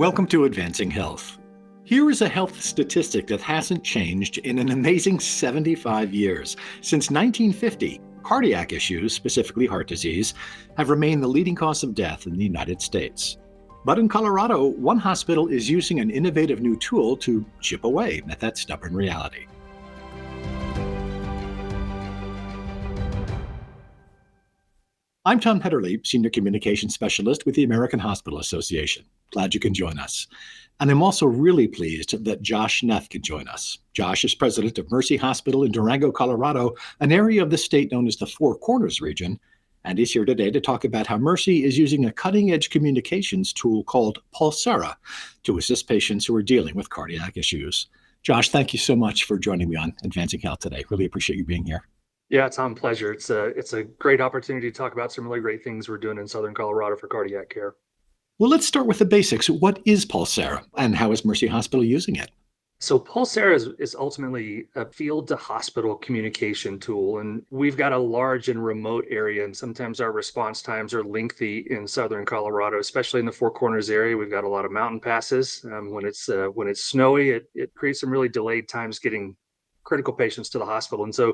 Welcome to Advancing Health. Here is a health statistic that hasn't changed in an amazing 75 years. Since 1950, cardiac issues, specifically heart disease, have remained the leading cause of death in the United States. But in Colorado, one hospital is using an innovative new tool to chip away at that stubborn reality. I'm Tom Petterly, Senior Communications Specialist with the American Hospital Association. Glad you can join us. And I'm also really pleased that Josh Neff can join us. Josh is president of Mercy Hospital in Durango, Colorado, an area of the state known as the Four Corners region. And he's here today to talk about how Mercy is using a cutting-edge communications tool called Pulsera to assist patients who are dealing with cardiac issues. Josh, thank you so much for joining me on Advancing Health today. Really appreciate you being here. Yeah, Tom, pleasure. It's a great opportunity to talk about some really great things we're doing in Southern Colorado for cardiac care. Well, let's start with the basics. What is Pulsera and how is Mercy Hospital using it? So Pulsera is ultimately a field to hospital communication tool. And we've got a large and remote area, and sometimes our response times are lengthy in Southern Colorado, especially in the Four Corners area. We've got a lot of mountain passes. When it's snowy, it creates some really delayed times getting critical patients to the hospital. And so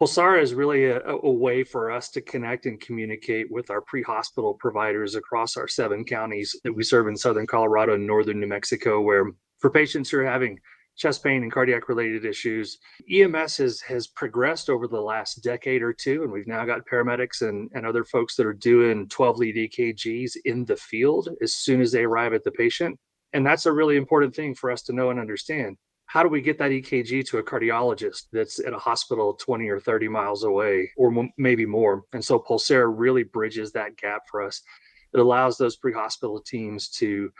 Pulsara is really a way for us to connect and communicate with our pre-hospital providers across our 7 counties that we serve in Southern Colorado and Northern New Mexico, where for patients who are having chest pain and cardiac related issues, EMS has progressed over the last decade or two, and we've now got paramedics and other folks that are doing 12-lead EKGs in the field as soon as they arrive at the patient. And that's a really important thing for us to know and understand. How do we get that EKG to a cardiologist that's at a hospital 20 or 30 miles away, or maybe more? And so Pulsera really bridges that gap for us. It allows those pre-hospital teams to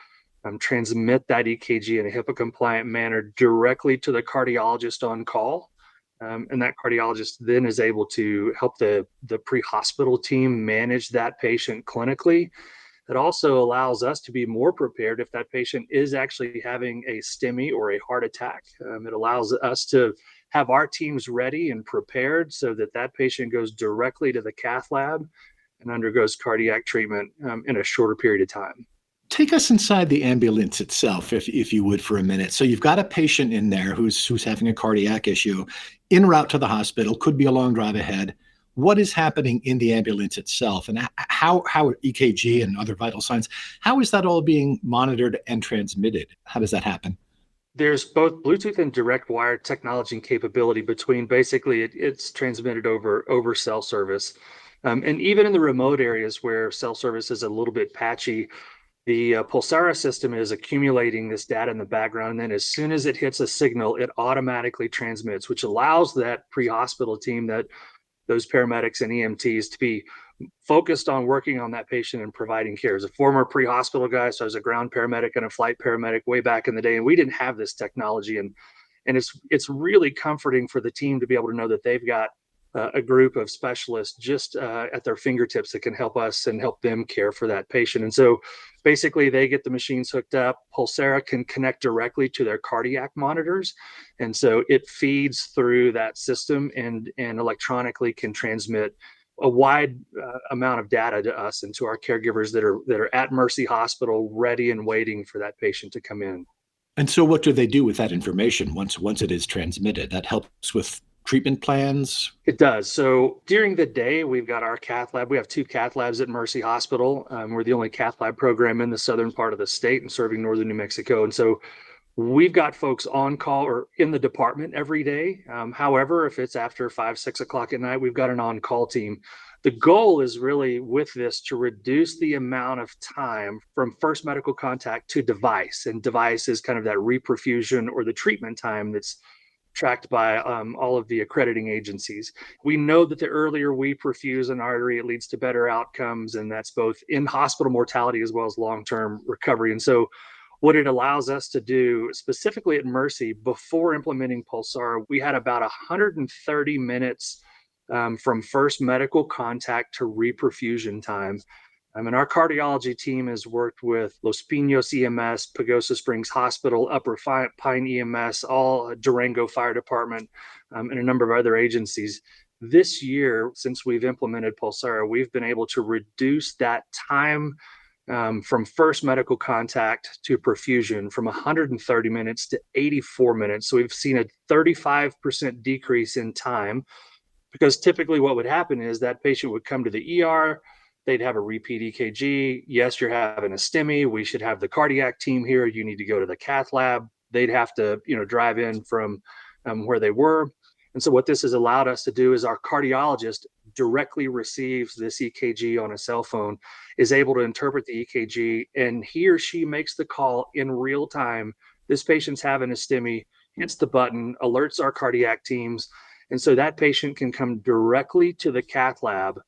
transmit that EKG in a HIPAA-compliant manner directly to the cardiologist on call. And that cardiologist then is able to help the pre-hospital team manage that patient clinically. It also allows us to be more prepared if that patient is actually having a STEMI or a heart attack. It allows us to have our teams ready and prepared so that that patient goes directly to the cath lab and undergoes cardiac treatment in a shorter period of time. Take us inside the ambulance itself, if you would, for a minute. So you've got a patient in there who's having a cardiac issue, en route to the hospital, could be a long drive ahead. What is happening in the ambulance itself, and how EKG and other vital signs, how is that all being monitored and transmitted? How does that happen? There's both Bluetooth and direct wire technology and capability between. Basically, it's transmitted over cell service. And even in the remote areas where cell service is a little bit patchy, the Pulsara system is accumulating this data in the background. And then as soon as it hits a signal, it automatically transmits, which allows that pre-hospital team, that those paramedics and EMTs, to be focused on working on that patient and providing care. As a former pre-hospital guy, so I was a ground paramedic and a flight paramedic way back in the day, and we didn't have this technology. And it's really comforting for the team to be able to know that they've got a group of specialists just at their fingertips that can help us and help them care for that patient. And so basically they get the machines hooked up. Pulsera can connect directly to their cardiac monitors. And so it feeds through that system and electronically can transmit a wide amount of data to us and to our caregivers that are at Mercy Hospital, ready and waiting for that patient to come in. And so what do they do with that information once it is transmitted? That helps with treatment plans? It does. So during the day, we've got our cath lab. We have 2 cath labs at Mercy Hospital. We're the only cath lab program in the southern part of the state and serving northern New Mexico. And so we've got folks on call or in the department every day. However, if it's after 5, 6 o'clock at night, we've got an on-call team. The goal is really with this to reduce the amount of time from first medical contact to device. And device is kind of that reperfusion or the treatment time that's tracked by all of the accrediting agencies. We know that the earlier we perfuse an artery, it leads to better outcomes, and that's both in hospital mortality as well as long-term recovery. And so what it allows us to do specifically at Mercy, before implementing Pulsara, we had about 130 minutes from first medical contact to reperfusion time. And our cardiology team has worked with Los Pinos EMS, Pagosa Springs Hospital, Upper Pine EMS, all Durango Fire Department, and a number of other agencies. This year, since we've implemented Pulsara, we've been able to reduce that time from first medical contact to perfusion from 130 minutes to 84 minutes. So we've seen a 35% decrease in time, because typically what would happen is that patient would come to the ER, they'd have a repeat EKG. Yes, you're having a STEMI. We should have the cardiac team here. You need to go to the cath lab. They'd have to, drive in from where they were. And so what this has allowed us to do is our cardiologist directly receives this EKG on a cell phone, is able to interpret the EKG, and he or she makes the call in real time. This patient's having a STEMI, hits the button, alerts our cardiac teams. And so that patient can come directly to the cath lab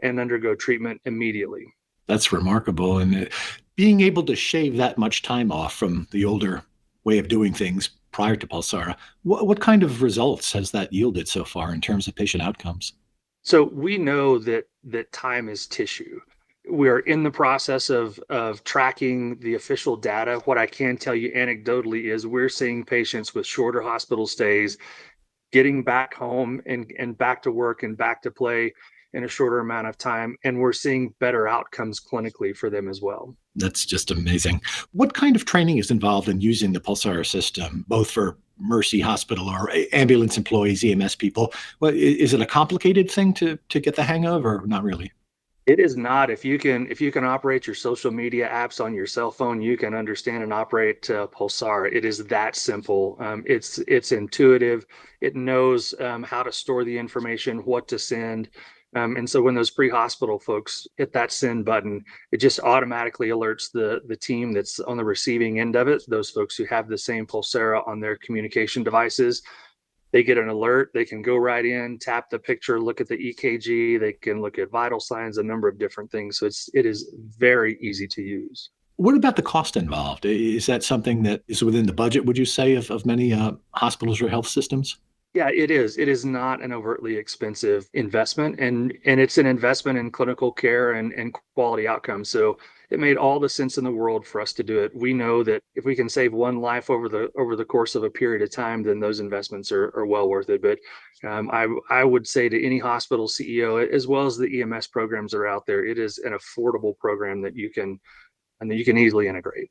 and undergo treatment immediately. That's remarkable. And being able to shave that much time off from the older way of doing things prior to Pulsara, what kind of results has that yielded so far in terms of patient outcomes? So we know that time is tissue. We're in the process of tracking the official data. What I can tell you anecdotally is we're seeing patients with shorter hospital stays getting back home and back to work and back to play in a shorter amount of time. And we're seeing better outcomes clinically for them as well. That's just amazing. What kind of training is involved in using the Pulsara system, both for Mercy Hospital or ambulance employees, EMS people? Well, is it a complicated thing to get the hang of, or not really? It is not. If you can operate your social media apps on your cell phone, you can understand and operate Pulsara. It is that simple. It's intuitive. It knows how to store the information, what to send. And so when those pre-hospital folks hit that send button, it just automatically alerts the team that's on the receiving end of it, those folks who have the same Pulsara on their communication devices. They get an alert. They can go right in, tap the picture, look at the EKG. They can look at vital signs, a number of different things. So it is very easy to use. What about the cost involved? Is that something that is within the budget, would you say, of many hospitals or health systems? Yeah, it is. It is not an overtly expensive investment, and it's an investment in clinical care and quality outcomes. So it made all the sense in the world for us to do it. We know that if we can save one life over the course of a period of time, then those investments are well worth it. But I would say to any hospital CEO, as well as the EMS programs that are out there, it is an affordable program that you can easily integrate.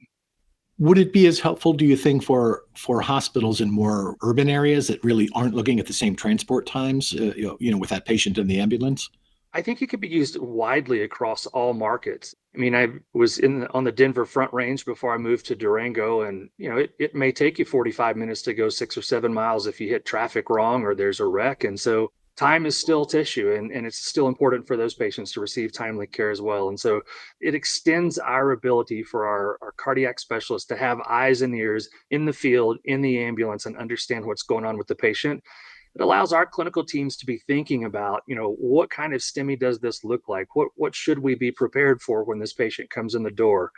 Would it be as helpful, do you think, for hospitals in more urban areas that really aren't looking at the same transport times, with that patient in the ambulance? I think it could be used widely across all markets. I mean, I was on the Denver Front Range before I moved to Durango, and it may take you 45 minutes to go 6 or 7 miles if you hit traffic wrong or there's a wreck. And so time is still tissue, and it's still important for those patients to receive timely care as well. And so it extends our ability for our cardiac specialists to have eyes and ears in the field, in the ambulance, and understand what's going on with the patient. It allows our clinical teams to be thinking about, what kind of STEMI does this look like? What should we be prepared for when this patient comes in the door?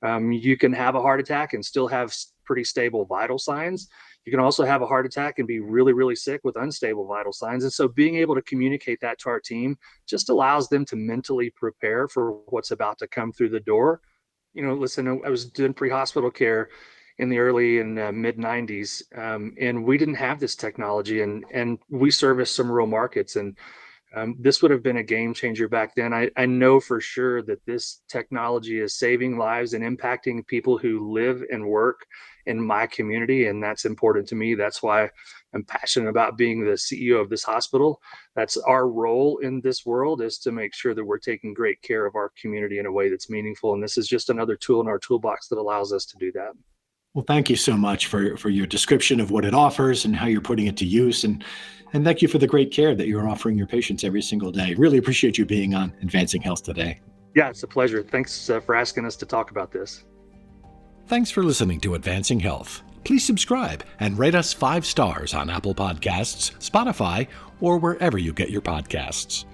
You can have a heart attack and still have pretty stable vital signs. You can also have a heart attack and be really, really sick with unstable vital signs. And so being able to communicate that to our team just allows them to mentally prepare for what's about to come through the door. Listen, I was doing pre-hospital care in the early and mid 90s, and we didn't have this technology, and we serviced some rural markets, and this would have been a game changer back then. I know for sure that this technology is saving lives and impacting people who live and work in my community, and that's important to me. That's why I'm passionate about being the CEO of this hospital. That's our role in this world, is to make sure that we're taking great care of our community in a way that's meaningful, and this is just another tool in our toolbox that allows us to do that. Well, thank you so much for your description of what it offers and how you're putting it to use. And thank you for the great care that you're offering your patients every single day. Really appreciate you being on Advancing Health today. Yeah, it's a pleasure. Thanks for asking us to talk about this. Thanks for listening to Advancing Health. Please subscribe and rate us 5 stars on Apple Podcasts, Spotify, or wherever you get your podcasts.